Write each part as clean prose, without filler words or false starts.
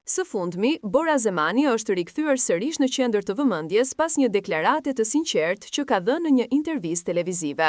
Së fundmi, Bora Zemani është rikthyer sërish në qendër të vëmendjes pas një deklarate të sinqertë që ka dhënë në një intervistë televizive.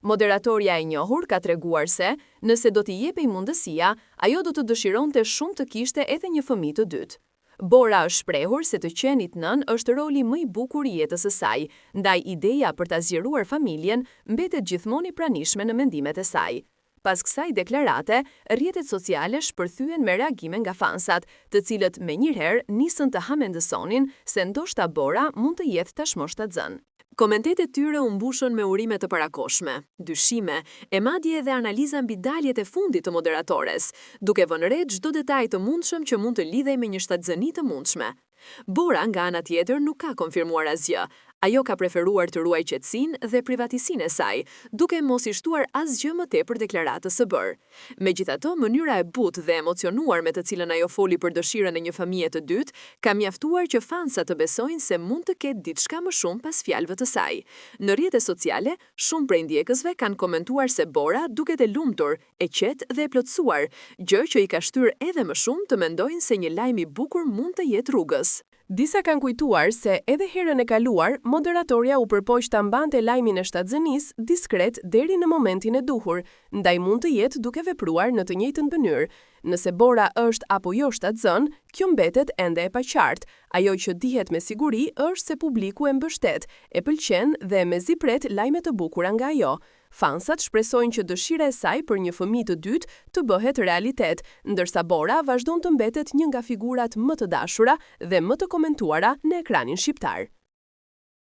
Moderatorja e njohur ka treguar se, nëse do t'i jepej mundësia, ajo do të dëshironte shumë të kishte edhe një fëmijë të dytë. Bora është shprehur se të qenit nën është roli më i bukur i jetës së saj, ndaj ideja për ta zgjeruar familjen mbetet gjithmonë i pranishme në mendimet e saj. Pas kësaj deklarate, rrjetet sociale shpërthyen me reagime nga fansat, të cilët menjëherë nisën të hamendësonin se ndoshta Bora mund të jetë tashmë shtatzën. Komentetet tyre u mbushën me urime të parakoshme, dyshime, e madje edhe analiza mbi daljet e fundit të moderatores, duke vënë re çdo detaj të mundshëm që mund të lidhej me një shtatzëni të mundshme. Bora nga ana tjetër nuk ka konfirmuar asgjë. Ajo ka preferuar të ruaj qetësinë dhe privatësinë e saj, duke mos i shtuar asgjë më tepër deklaratës së bërë. Megjithatë, mënyra e butë dhe emocionuar me të cilën ajo foli për dëshirën e një fëmije të dytë, ka mjaftuar që fansat të besojnë se mund të ketë diçka më shumë pas fjalëve të saj. Në rrjetet sociale, shumë prej ndjekësve kanë komentuar se Bora duket e lumtur, e qetë dhe e plotësuar, gjë që i ka shtyrë edhe më shumë të mendojnë se një lajm i bukur mund të jetë rrugës. Disa kanë kujtuar se edhe herën e kaluar, moderatorja u përpoq ta mbante lajmin e shtatzënisë diskret deri në momentin e duhur, ndaj mund të jetë duke vepruar në të njëjtën mënyrë. Nëse Bora është apo jo shtatzën, kjo mbetet ende e paqartë. Ajo që dihet me siguri është se publiku e mbështet, e pëlqen dhe mezi pret lajme të bukura nga ajo. Fansat shpresojnë që dëshira e saj për një fëmijë të dytë të bëhet realitet, ndërsa Bora vazhdon të mbetet një nga figurat më të dashura dhe më të komentuara në ekranin shqiptar.